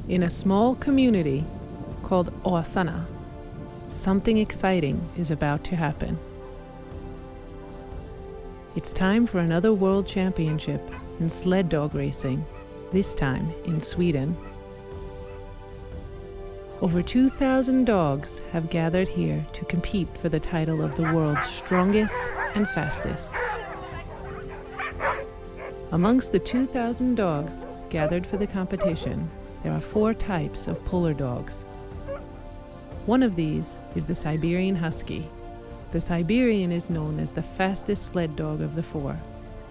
In a small community called Åsarna, something exciting is about to happen. It's time for another World Championship in sled dog racing, this time in Sweden. Over 2,000 dogs have gathered here to compete for the title of the world's strongest and fastest. Amongst the 2,000 dogs gathered for the competition, there are 4 types of polar dogs. One of these is the Siberian Husky. The Siberian is known as the fastest sled dog of the 4.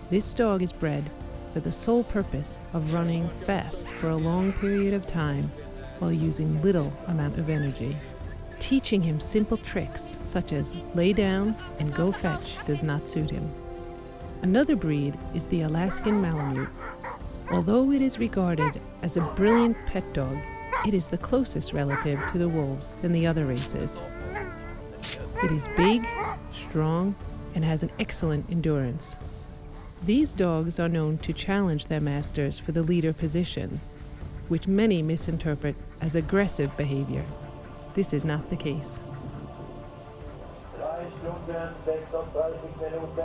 This dog is bred for the sole purpose of running fast for a long period of time while using little amount of energy. Teaching him simple tricks such as lay down and go fetch does not suit him. Another breed is the Alaskan Malamute. Although it is regarded as a brilliant pet dog, it is the closest relative to the wolves in the other races. It is big, strong, and has an excellent endurance. These dogs are known to challenge their masters for the leader position, which many misinterpret as aggressive behavior. This is not the case.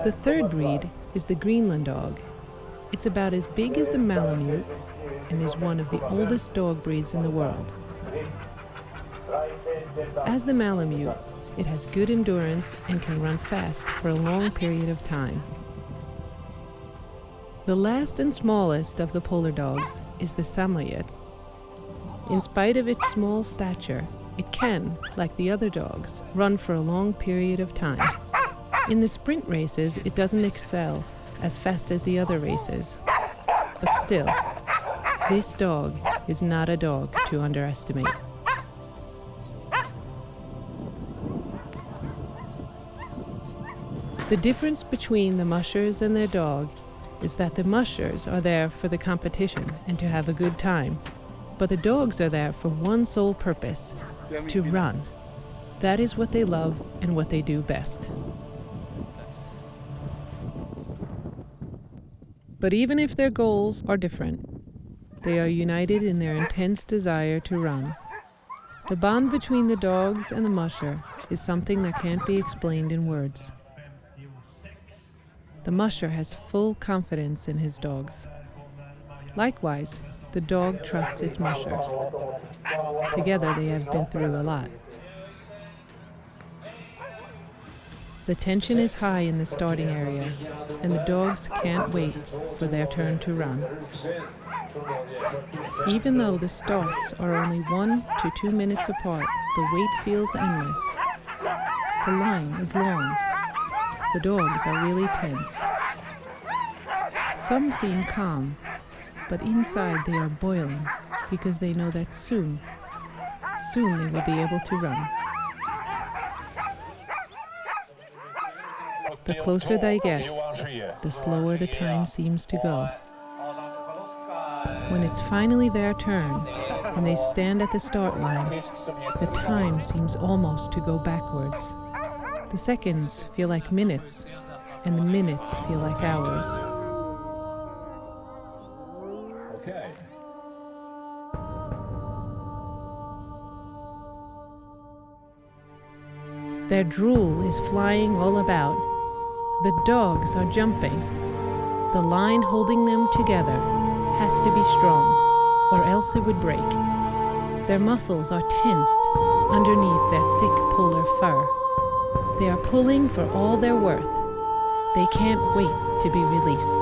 The third breed is the Greenland dog. It's about as big as the Malamute and is one of the oldest dog breeds in the world. As the Malamute, it has good endurance and can run fast for a long period of time. The last and smallest of the polar dogs is the Samoyed. In spite of its small stature, it can, like the other dogs, run for a long period of time. In the sprint races, it doesn't excel as fast as the other races. But still, this dog is not a dog to underestimate. The difference between the mushers and their dog is that the mushers are there for the competition and to have a good time, but the dogs are there for one sole purpose: to run. That is what they love and what they do best. But even if their goals are different, they are united in their intense desire to run. The bond between the dogs and the musher is something that can't be explained in words. The musher has full confidence in his dogs. Likewise, the dog trusts its musher. Together they have been through a lot. The tension is high in the starting area, and the dogs can't wait for their turn to run. Even though the starts are only 1 to 2 minutes apart, the wait feels endless. The line is long. The dogs are really tense. Some seem calm, but inside they are boiling because they know that soon they will be able to run. The closer they get, the slower the time seems to go. When it's finally their turn and they stand at the start line, the time seems almost to go backwards. The seconds feel like minutes, and the minutes feel like hours. Okay. Their drool is flying all about. The dogs are jumping. The line holding them together has to be strong, or else it would break. Their muscles are tensed underneath their thick polar fur. They are pulling for all they're worth. They can't wait to be released.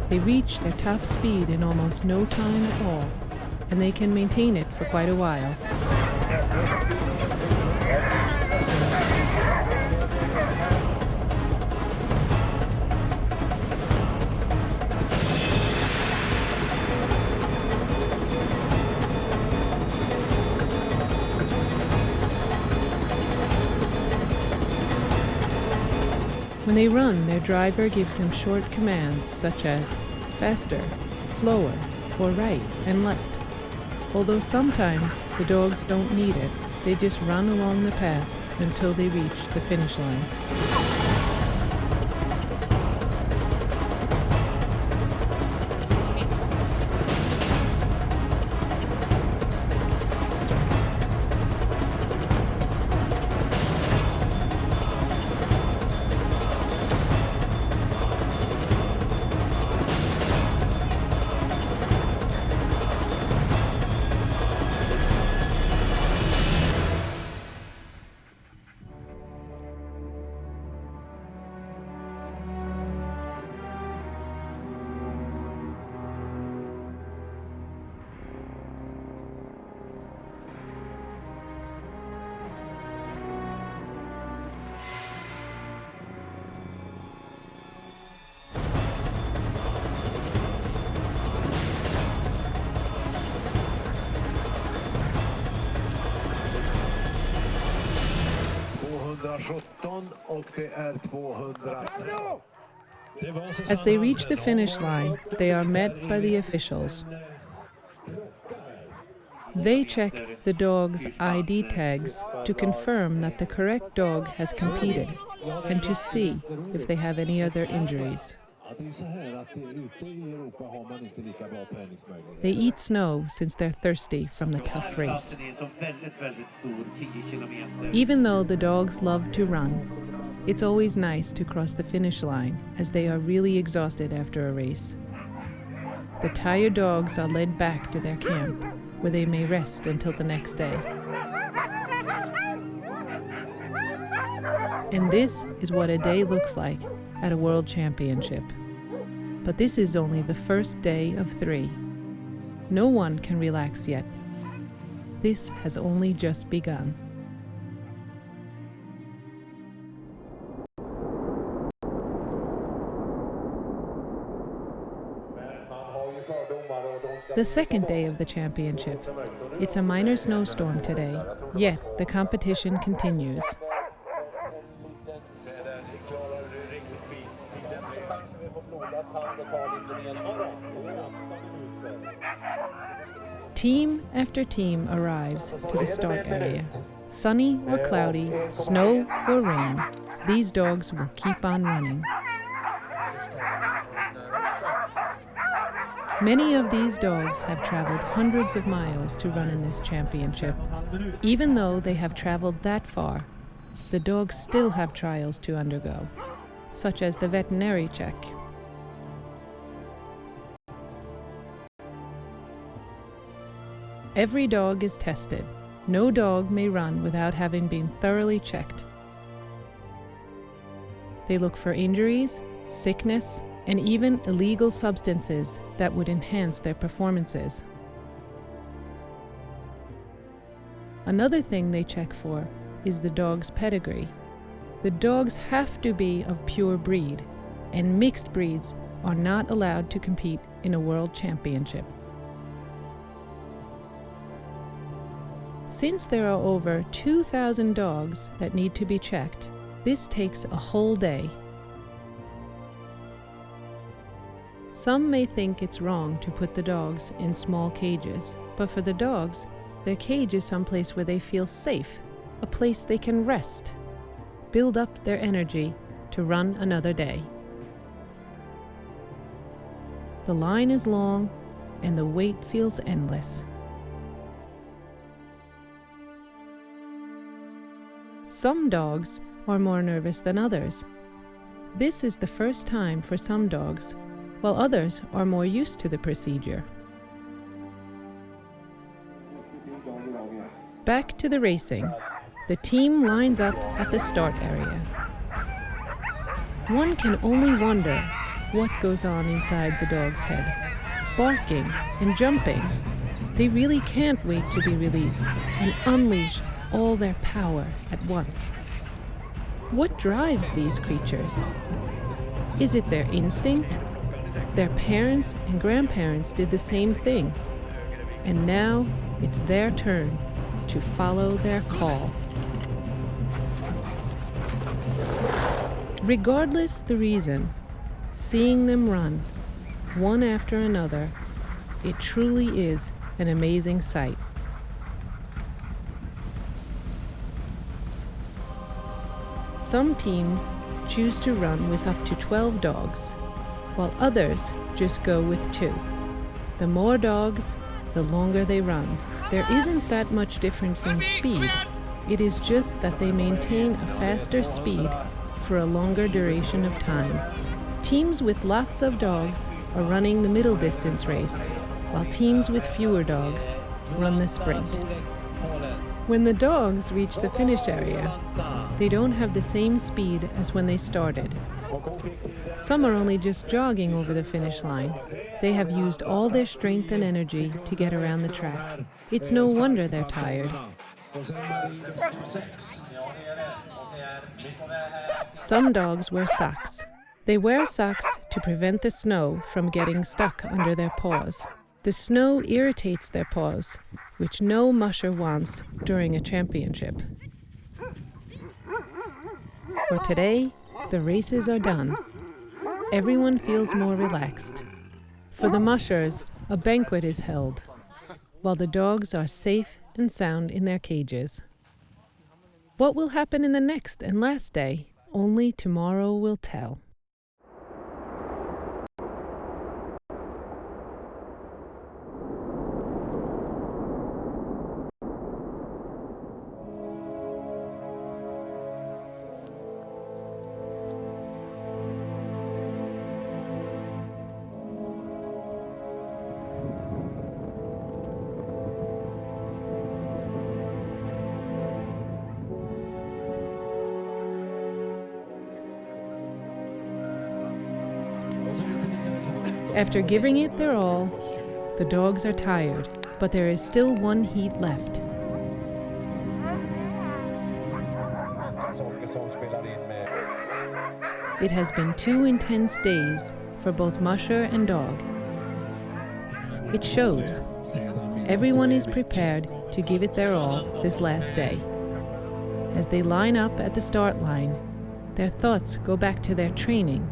They reach their top speed in almost no time at all, and they can maintain it for quite a while. When they run, their driver gives them short commands such as faster, slower, or right and left. Although sometimes the dogs don't need it, they just run along the path until they reach the finish line. As they reach the finish line, they are met by the officials. They check the dog's ID tags to confirm that the correct dog has competed and to see if they have any other injuries. They eat snow since they're thirsty from the tough race. Even though the dogs love to run, it's always nice to cross the finish line as they are really exhausted after a race. The tired dogs are led back to their camp, where they may rest until the next day. And this is what a day looks like at a World Championship. But this is only the first day of 3. No one can relax yet. This has only just begun. The second day of the championship. It's a minor snowstorm today, yet the competition continues. Team after team arrives to the start area. Sunny or cloudy, snow or rain, these dogs will keep on running. Many of these dogs have traveled hundreds of miles to run in this championship. Even though they have traveled that far, the dogs still have trials to undergo, such as the veterinary check. Every dog is tested. No dog may run without having been thoroughly checked. They look for injuries, sickness, and even illegal substances that would enhance their performances. Another thing they check for is the dog's pedigree. The dogs have to be of pure breed, and mixed breeds are not allowed to compete in a world championship. Since there are over 2,000 dogs that need to be checked, this takes a whole day. Some may think it's wrong to put the dogs in small cages, but for the dogs, their cage is someplace where they feel safe, a place they can rest, build up their energy to run another day. The line is long and the wait feels endless. Some dogs are more nervous than others. This is the first time for some dogs, while others are more used to the procedure. Back to the racing. The team lines up at the start area. One can only wonder what goes on inside the dog's head. Barking and jumping. They really can't wait to be released and unleash all their power at once. What drives these creatures? Is it their instinct? Their parents and grandparents did the same thing, and now it's their turn to follow their call. Regardless the reason, seeing them run, one after another, it truly is an amazing sight. Some teams choose to run with up to 12 dogs, while others just go with 2. The more dogs, the longer they run. There isn't that much difference in speed. It is just that they maintain a faster speed for a longer duration of time. Teams with lots of dogs are running the middle distance race, while teams with fewer dogs run the sprint. When the dogs reach the finish area, they don't have the same speed as when they started. Some are only just jogging over the finish line. They have used all their strength and energy to get around the track. It's no wonder they're tired. Some dogs wear socks. They wear socks to prevent the snow from getting stuck under their paws. The snow irritates their paws, which no musher wants during a championship. For today, the races are done. Everyone feels more relaxed. For the mushers, a banquet is held, while the dogs are safe and sound in their cages. What will happen in the next and last day? Only tomorrow will tell. After giving it their all, the dogs are tired, but there is still one heat left. It has been 2 intense days for both musher and dog. It shows. Everyone is prepared to give it their all this last day. As they line up at the start line, their thoughts go back to their training.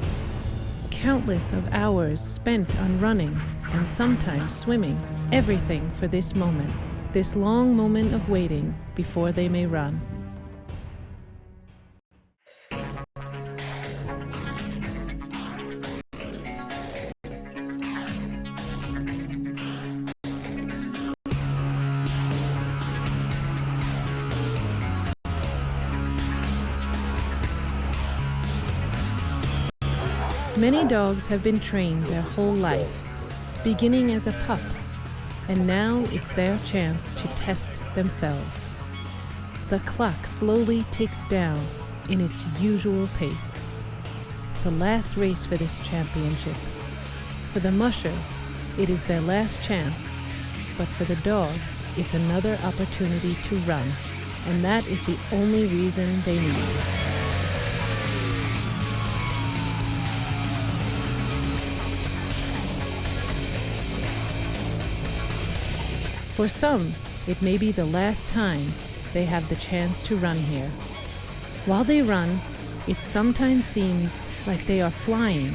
Countless of hours spent on running and sometimes swimming, everything for this moment, this long moment of waiting before they may run. Many dogs have been trained their whole life, beginning as a pup, and now it's their chance to test themselves. The clock slowly ticks down in its usual pace. The last race for this championship. For the mushers, it is their last chance, but for the dog, it's another opportunity to run, and that is the only reason they need. For some, it may be the last time they have the chance to run here. While they run, it sometimes seems like they are flying.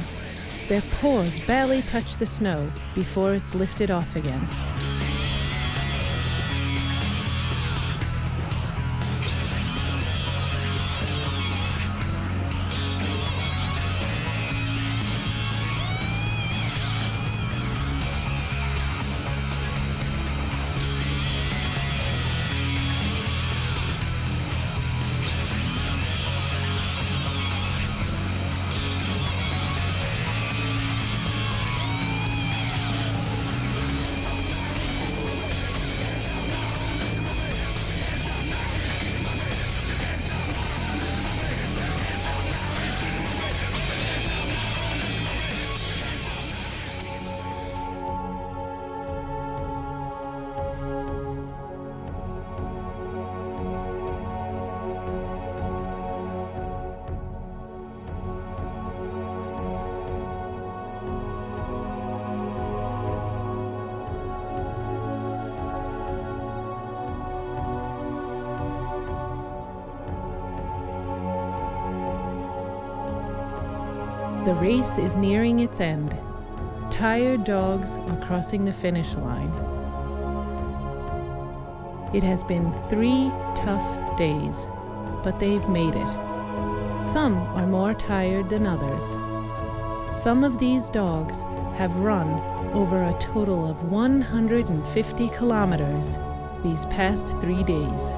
Their paws barely touch the snow before it's lifted off again. The race is nearing its end. Tired dogs are crossing the finish line. It has been 3 tough days, but they've made it. Some are more tired than others. Some of these dogs have run over a total of 150 kilometers these past 3 days.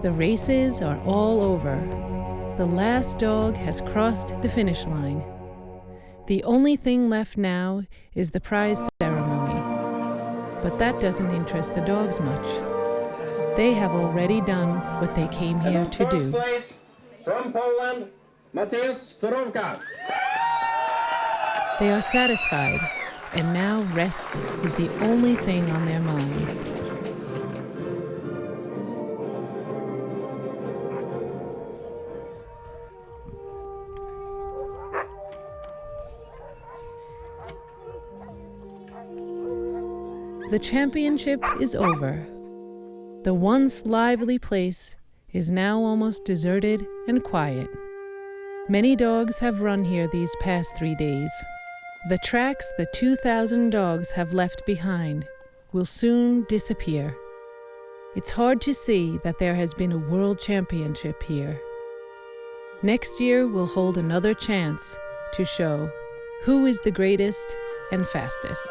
The races are all over. The last dog has crossed the finish line. The only thing left now is the prize ceremony. But that doesn't interest the dogs much. They have already done what they came here to do. First place from Poland, Matthias Sorowka. They are satisfied, and now rest is the only thing on their minds. The championship is over. The once lively place is now almost deserted and quiet. Many dogs have run here these past 3 days. The tracks the 2,000 dogs have left behind will soon disappear. It's hard to see that there has been a world championship here. Next year will hold another chance to show who is the greatest and fastest.